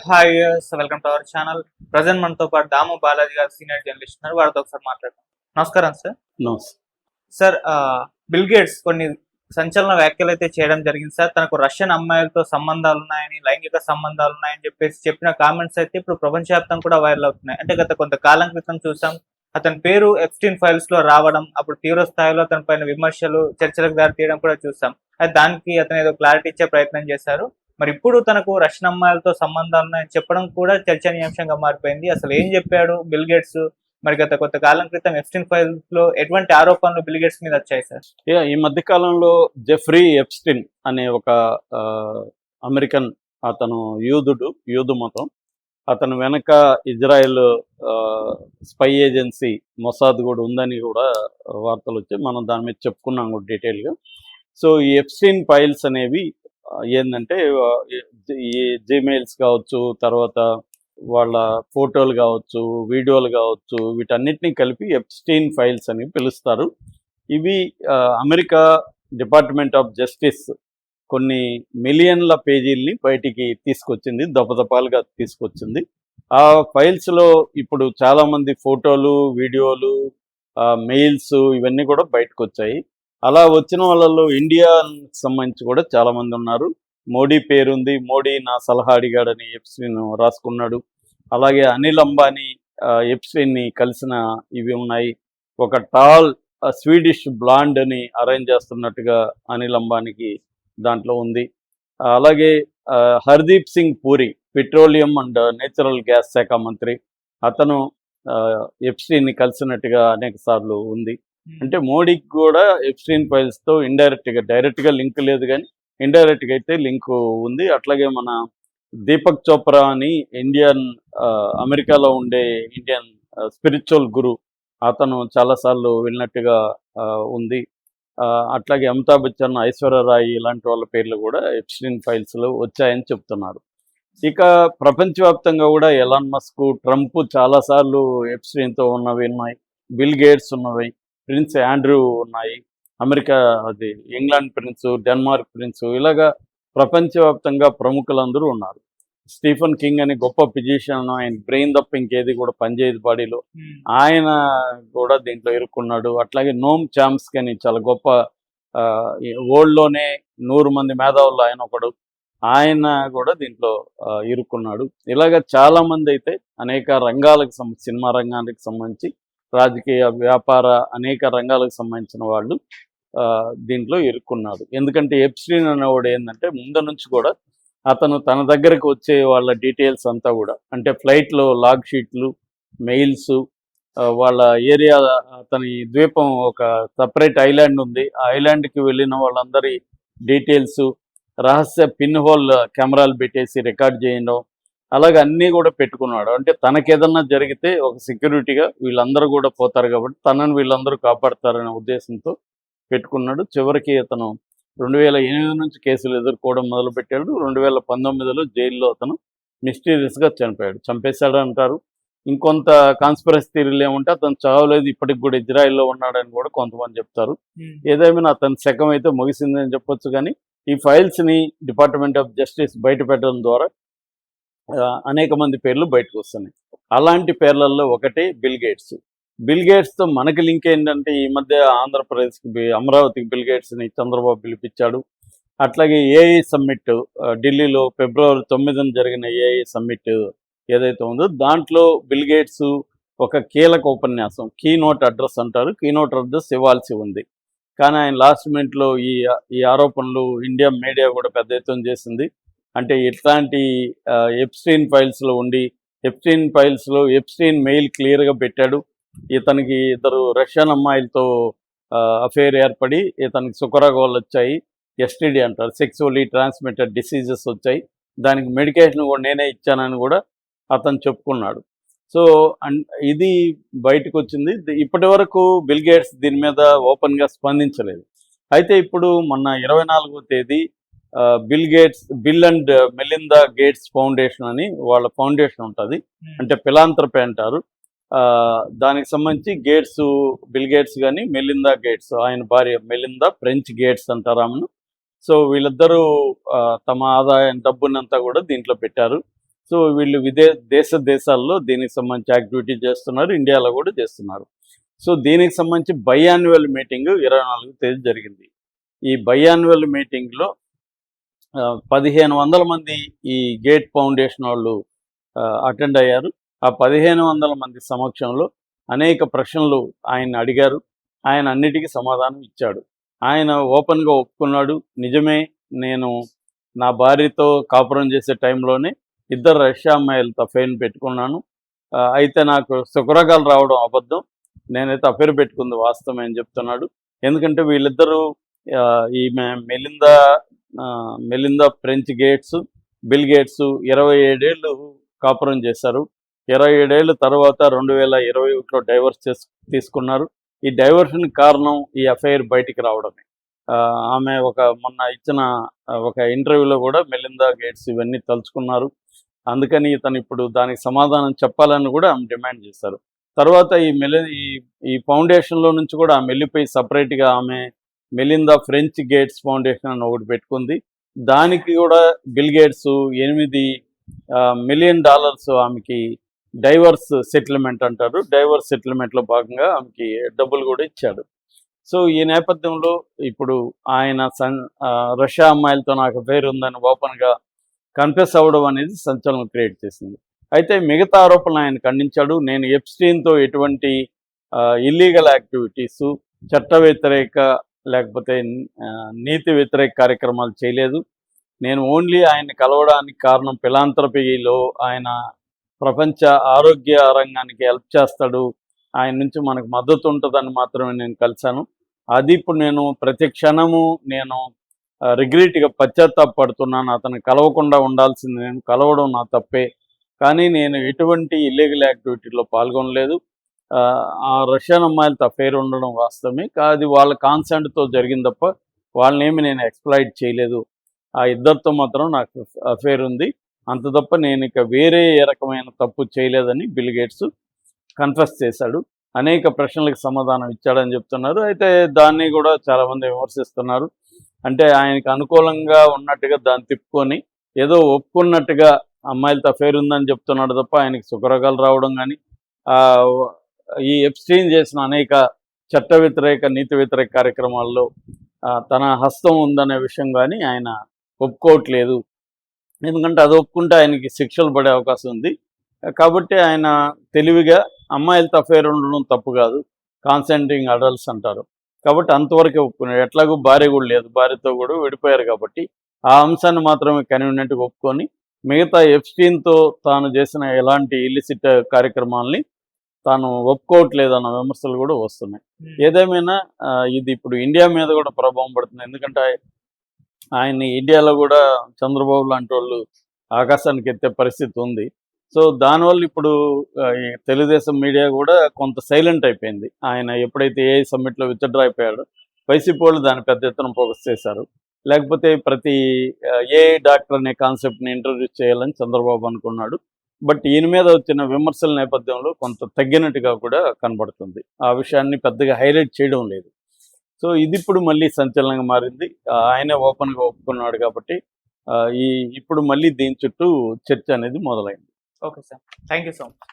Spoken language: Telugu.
Hi welcome to our channel. Present మనతో పాటు దాము బాలాజీ గారు సీనియర్ జర్నలిస్ట్ ఉన్నారు. వారితో ఒకసారి మాట్లాడదాం. నమస్కారం సార్. నమస్తే. సార్, బిల్ గేట్స్ కొన్ని సంచలన వ్యాఖ్యలు అయితే చేయడం జరిగింది సార్. తనకు రష్యన్ అమ్మాయిలతో సంబంధాలు ఉన్నాయని, లైంగిక సంబంధాలు ఉన్నాయని చెప్పేసి చెప్పిన కామెంట్స్ అయితే ఇప్పుడు ప్రపంచవ్యాప్తంగా కూడా వైరల్ అవుతున్నాయి. అంటే గత కొంతకాలం క్రితం చూసాం, అతని పేరు ఎప్స్టీన్ ఫైల్స్ లో రావడం, అప్పుడు తీవ్ర స్థాయిలో అతని పైన విమర్శలు, చర్చలకు దారి తీయడం కూడా చూసాం. అయితే దానికి అతను ఏదో క్లారిటీ ఇచ్చే ప్రయత్నం చేశారు. మరి ఇప్పుడు తనకు రష్యన్ అమ్మాయిలతో సంబంధాలు ఉన్నాయని చెప్పడం కూడా చర్చనీయాంశంగా మారిపోయింది. అసలు ఏం చెప్పాడు బిల్ గేట్స్? మరి గత కొంతకాలం క్రితం ఎప్స్టీన్ ఫైల్స్ లో ఎటువంటి ఆరోపణలు బిల్ గేట్స్ మీద వచ్చాయి సార్? ఈ మధ్య కాలంలో జెఫ్రీ ఎప్స్టీన్ అనే ఒక అమెరికన్, అతను యూదు మతం. అతను వెనక ఇజ్రాయెల్ స్పై ఏజెన్సీ మొసాద్ కూడా ఉందని కూడా వార్తలు వచ్చాయి. మనం దాని మీద చెప్పుకున్నాం కూడా డీటెయిల్గా. సో ఈ ఎప్స్టీన్ ఫైల్స్ అనేవి ఏంటంటే ఈ జీమెయిల్స్ కావచ్చు, తర్వాత వాళ్ళ ఫోటోలు కావచ్చు, వీడియోలు కావచ్చు, వీటన్నిటిని కలిపి ఎప్స్టీన్ ఫైల్స్ అని పిలుస్తారు. ఇవి అమెరికా డిపార్ట్మెంట్ ఆఫ్ జస్టిస్ కొన్ని మిలియన్ల పేజీల్ని బయటికి తీసుకొచ్చింది, దపదపాలుగా తీసుకొచ్చింది. ఆ ఫైల్స్లో ఇప్పుడు చాలామంది ఫోటోలు, వీడియోలు, మెయిల్స్ ఇవన్నీ కూడా బయటకు వచ్చాయి. అలా వచ్చిన వాళ్ళలో ఇండియాకి సంబంధించి కూడా చాలామంది ఉన్నారు. మోడీ పేరుంది. మోడీ నా సలహా అడిగాడని ఎప్స్టీన్ రాసుకున్నాడు. అలాగే అనిల్ అంబానీ ఎప్స్టీన్ని కలిసిన ఇవి ఉన్నాయి. ఒక టాల్ స్వీడిష్ బ్లాండ్ అని అరేంజ్ చేస్తున్నట్టుగా అనిల్ అంబానీకి దాంట్లో ఉంది. అలాగే Hardeep Singh puri, petroleum and natural gas శాఖ మంత్రి, అతను ఎప్స్టీన్ని కలిసినట్టుగా అనేక సార్లు ఉంది. అంటే మోడీకి కూడా ఎప్స్టీన్ ఫైల్స్తో ఇండైరెక్ట్గా, డైరెక్ట్గా లింక్ లేదు కానీ ఇండైరెక్ట్గా అయితే లింక్ ఉంది. అట్లాగే మన దీపక్ చోప్రా అని అమెరికాలో ఉండే ఇండియన్ స్పిరిచువల్ గురు, అతను చాలాసార్లు వెళ్ళినట్టుగా ఉంది. అట్లాగే అమితాబ్ బచ్చన్, ఐశ్వర్యరాయ్ ఇలాంటి వాళ్ళ పేర్లు కూడా ఎప్స్టీన్ ఫైల్స్లో వచ్చాయని చెప్తున్నారు. ఇక ప్రపంచవ్యాప్తంగా కూడా ఎలాన్ మస్క్, ట్రంప్ చాలాసార్లు ఎప్స్టీన్తో ఉన్నవి ఉన్నాయి. బిల్ గేట్స్ ఉన్నవి, ప్రిన్స్ ఆండ్రూ ఉన్నాయి, అమెరికా అది ఇంగ్లాండ్ ప్రిన్స్, డెన్మార్క్ ప్రిన్స్, ఇలాగా ప్రపంచవ్యాప్తంగా ప్రముఖులందరూ ఉన్నారు. స్టీఫెన్ కింగ్ అని గొప్ప ఫిజిషియన్, ఆయన బ్రెయిన్ తప్ప ఇంకేది కూడా పనిచేయదు బాడీలో, ఆయన కూడా దీంట్లో ఇరుక్కున్నాడు. అట్లాగే నోమ్ చామ్స్కీ అని చాలా గొప్ప వరల్డ్లోనే 100 మంది మేధావుల్లో ఆయన ఒకడు, ఆయన కూడా దీంట్లో ఇరుక్కున్నాడు. ఇలాగ చాలామంది అయితే అనేక రంగాలకు సినిమా రంగానికి సంబంధించి, రాజకీయ, వ్యాపార అనేక రంగాలకు సంబంధించిన వాళ్ళు దీంట్లో ఇరుక్కున్నాడు. ఎందుకంటే ఎప్స్టీన్ అనేవాడు ఏంటంటే ముందు నుంచి కూడా అతను తన దగ్గరకు వచ్చే వాళ్ళ డీటెయిల్స్ అంతా కూడా, అంటే ఫ్లైట్లో లాగ్ షీట్లు, మెయిల్స్, వాళ్ళ ఏరియా, అతని ద్వీపం ఒక సపరేట్ ఐలాండ్ ఉంది, ఆ ఐలాండ్కి వెళ్ళిన వాళ్ళందరి డీటెయిల్స్, రహస్య పిన్ హోల్ కెమెరాలు పెట్టేసి రికార్డ్ చేయడం, అలాగే అన్నీ కూడా పెట్టుకున్నాడు. అంటే తనకేదన్నా జరిగితే ఒక సెక్యూరిటీగా వీళ్ళందరూ కూడా పోతారు కాబట్టి తనని వీళ్ళందరూ కాపాడతారనే ఉద్దేశంతో పెట్టుకున్నాడు. చివరికి అతను 2008 నుంచి కేసులు ఎదుర్కోవడం మొదలుపెట్టాడు. 2019లో జైల్లో అతను మిస్టీరియస్గా చనిపోయాడు. చంపేశాడు అంటారు. ఇంకొంత కాన్స్పిరసీ థియరీలు ఏమంటే అతను చావలేదు, ఇప్పటికి కూడా ఇజ్రాయెల్లో ఉన్నాడని కూడా కొంతమంది చెప్తారు. ఏదేమైనా అతని శకం అయితే ముగిసిందని చెప్పొచ్చు. కానీ ఈ ఫైల్స్ని డిపార్ట్మెంట్ ఆఫ్ జస్టిస్ బయట పెట్టడం ద్వారా అనేక మంది పేర్లు బయటకు వస్తున్నాయి. అలాంటి పేర్లలో ఒకటి బిల్ గేట్స్. బిల్ గేట్స్తో మనకి లింక్ ఏంటంటే, ఈ మధ్య ఆంధ్రప్రదేశ్కి, అమరావతికి బిల్ గేట్స్ని చంద్రబాబు పిలిపించాడు. అట్లాగే ఏఐ సమ్మిట్ ఢిల్లీలో ఫిబ్రవరి 9న జరిగిన ఏఐ సమ్మిట్ ఏదైతే ఉందో దాంట్లో బిల్ గేట్స్ ఒక కీలక ఉపన్యాసం, కీనోట్ అడ్రస్ అంటారు, కీనోట్ అడ్రస్ ఇవ్వాల్సి ఉంది. కానీ ఆయన లాస్ట్ మినిట్లో ఈ ఆరోపణలు ఇండియా మీడియా కూడా పెద్ద ఎత్తున చేసింది. అంటే ఇట్లాంటి ఎప్స్టీన్ ఫైల్స్లో ఉండి, ఎప్స్టీన్ మెయిల్ క్లియర్గా పెట్టాడు. ఇతనికి 2 రష్యన్ అమ్మాయిలతో అఫేర్ ఏర్పడి ఇతనికి సుఖరోగాలు వచ్చాయి, ఎస్టీడీ అంటారు, సెక్సువల్లీ ట్రాన్స్మిటెడ్ డిసీజెస్ వచ్చాయి, దానికి మెడికేషన్ కూడా నేనే ఇచ్చానని కూడా అతను చెప్పుకున్నాడు. సో ఇది బయటకు వచ్చింది. ఇప్పటి వరకు బిల్ గేట్స్ దీని మీద ఓపెన్గా స్పందించలేదు. అయితే ఇప్పుడు మొన్న 24వ తేదీ bill and Melinda gates foundation అని వాళ్ళ ఫౌండేషన్ ఉంటుంది, అంటే ఫిలాంథ్రపీ అంటారు. దానికి సంబంధించి బిల్ గేట్స్ కానీ మెలిందా గేట్స్, ఆయన భార్య మెలిందా, ఫ్రెంచ్ గేట్స్ అంటారు ఆమెను. సో వీళ్ళిద్దరూ తమ ఆదాయం డబ్బునంతా కూడా దీంట్లో పెట్టారు. సో వీళ్ళు దేశాల్లో దీనికి సంబంధించి యాక్టివిటీ చేస్తున్నారు, ఇండియాలో కూడా చేస్తున్నారు. సో దీనికి సంబంధించి బైయాన్యువల్ మీటింగ్ 24వ తేదీ జరిగింది. ఈ బైయాన్యువల్ మీటింగ్లో 1500 మంది ఈ గేట్ ఫౌండేషన్ వాళ్ళు అటెండ్ అయ్యారు. ఆ 1500 మంది సమక్షంలో అనేక ప్రశ్నలు ఆయన అడిగారు. ఆయన అన్నిటికీ సమాధానం ఇచ్చాడు. ఆయన ఓపెన్గా ఒప్పుకున్నాడు, నిజమే, నేను నా భార్యతో కాపురం చేసే టైంలోనే 2 రష్యా అమ్మాయిలతో అఫైర్ పెట్టుకున్నాను. అయితే నాకు శుక్రగాలు రావడం అబద్ధం, నేనైతే అఫైర్ పెట్టుకుంది వాస్తవమే అని చెప్తున్నాడు. ఎందుకంటే వీళ్ళిద్దరూ ఈమె Melinda French gates, bill gates 27 ఏళ్ళు కాపురం చేశారు. 27 ఏళ్ళ తర్వాత 2021లో డైవర్స్ తీసుకున్నారు. ఈ డైవర్షన్ కారణం ఈ అఫైర్ బయటికి రావడమే. ఆమె మొన్న ఇచ్చిన ఒక ఇంటర్వ్యూలో కూడా మెలిందా గేట్స్ ఇవన్నీ తలుచుకున్నారు. అందుకని ఇతను ఇప్పుడు దానికి సమాధానం చెప్పాలని కూడా ఆమె డిమాండ్ చేశారు. తర్వాత ఈ ఫౌండేషన్లో నుంచి కూడా ఆమె వెళ్ళిపోయి సపరేట్గా ఆమె మెలిందా ఫ్రెంచ్ గేట్స్ ఫౌండేషన్ అని ఒకటి పెట్టుకుంది. దానికి కూడా బిల్ గేట్స్ $8 మిలియన్ ఆమెకి డైవర్స్ సెటిల్మెంట్ అంటారు, డైవర్స్ సెటిల్మెంట్లో భాగంగా ఆమెకి డబ్బులు కూడా ఇచ్చాడు. సో ఈ నేపథ్యంలో ఇప్పుడు ఆయన రష్యా అమ్మాయిలతో నాకు అఫైర్ ఉందని ఓపెన్గా కన్ఫెస్ అవ్వడం అనేది సంచలనం క్రియేట్ చేసింది. అయితే మిగతా ఆరోపణలు ఆయన ఖండించాడు. నేను ఎప్స్టీన్తో ఎటువంటి ఇల్లీగల్ యాక్టివిటీస్, చట్ట వ్యతిరేక లేకపోతే నీతి వ్యతిరేక కార్యక్రమాలు చేయలేదు. నేను ఓన్లీ ఆయన్ని కలవడానికి కారణం ఫిలాంథ్రపీలో ఆయన ప్రపంచ ఆరోగ్య రంగానికి హెల్ప్ చేస్తాడు, ఆయన నుంచి మనకు మద్దతు ఉంటుందని మాత్రమే నేను కలిశాను. అది ఇప్పుడు నేను ప్రతి క్షణము నేను రిగ్రెట్గా పశ్చాత్తాపడుతున్నాను. అతను కలవకుండా ఉండాల్సింది, నేను కలవడం నా తప్పే, కానీ నేను ఎటువంటి ఇల్లీగల్ యాక్టివిటీలో పాల్గొనలేదు. ఆ రష్యన్ అమ్మాయిలతో అఫైర్ ఉండడం వాస్తవమే, అది వాళ్ళ కాన్సెంట్తో జరిగింది తప్ప వాళ్ళనేమి నేను ఎక్స్ప్లాయిట్ చేయలేదు. ఆ ఇద్దరితో మాత్రం నాకు అఫైర్ ఉంది, అంత తప్ప నేను ఇక వేరే ఏ రకమైన తప్పు చేయలేదని బిల్ గేట్స్ కన్ఫెస్ చేశాడు. అనేక ప్రశ్నలకు సమాధానం ఇచ్చాడని చెప్తున్నారు. అయితే దాన్ని కూడా చాలామంది విమర్శిస్తున్నారు. అంటే ఆయనకు అనుకూలంగా ఉన్నట్టుగా దాన్ని తిప్పుకొని ఏదో ఒప్పుకున్నట్టుగా అమ్మాయిలతో అఫైర్ ఉందని చెప్తున్నాడు తప్ప ఆయనకి సుఖరోగాలు రావడం కానీ ఈ ఎప్స్టీన్ చేసిన అనేక చట్ట వ్యతిరేక నీతి వ్యతిరేక కార్యక్రమాల్లో తన హస్తం ఉందనే విషయం కానీ ఆయన ఒప్పుకోవట్లేదు. ఎందుకంటే అది ఒప్పుకుంటే ఆయనకి శిక్షలు పడే అవకాశం ఉంది. కాబట్టి ఆయన తెలివిగా అమ్మాయిలతో అఫైర్ ఉండడం తప్పు కాదు, కాన్సెంటింగ్ అడల్ట్స్ అంటారు, కాబట్టి అంతవరకే ఒప్పుకున్నాడు. ఎట్లాగో భార్య కూడా లేదు, భార్యతో కూడా విడిపోయారు కాబట్టి ఆ అంశాన్ని మాత్రమే కన్వీనియంట్గా ఒప్పుకొని మిగతా ఎప్స్టీన్తో తాను చేసిన ఎలాంటి ఇల్లిసిట్ కార్యక్రమాలని తాను ఒప్పుకోవట్లేదన్న విమర్శలు కూడా వస్తున్నాయి. ఏదేమైనా ఇది ఇప్పుడు ఇండియా మీద కూడా ప్రభావం పడుతుంది. ఎందుకంటే ఆయన్ని ఇండియాలో కూడా చంద్రబాబు లాంటి వాళ్ళు ఆకాశానికి ఎత్తే పరిస్థితి ఉంది. సో దానివల్ల ఇప్పుడు తెలుగుదేశం మీడియా కూడా కొంత సైలెంట్ అయిపోయింది. ఆయన ఎప్పుడైతే ఏఐ సమ్మిట్లో విత్డ్రా అయిపోయాడో వైసీపీ వాళ్ళు దాన్ని పెద్ద ఎత్తున ఫోకస్ చేశారు. లేకపోతే ప్రతి ఏఐ డాక్టర్ అనే కాన్సెప్ట్ని ఇంట్రడ్యూస్ చేయాలని చంద్రబాబు అనుకున్నాడు. బట్ ఈయన మీద వచ్చిన విమర్శల నేపథ్యంలో కొంత తగ్గినట్టుగా కూడా కనబడుతుంది. ఆ విషయాన్ని పెద్దగా హైలైట్ చేయడం లేదు. సో ఇది ఇప్పుడు మళ్ళీ సంచలనంగా మారింది. ఆయనే ఓపెన్గా ఒప్పుకున్నాడు కాబట్టి ఇప్పుడు మళ్ళీ దీని చుట్టూ చర్చ అనేది మొదలైంది. Okay sir, thank you so much.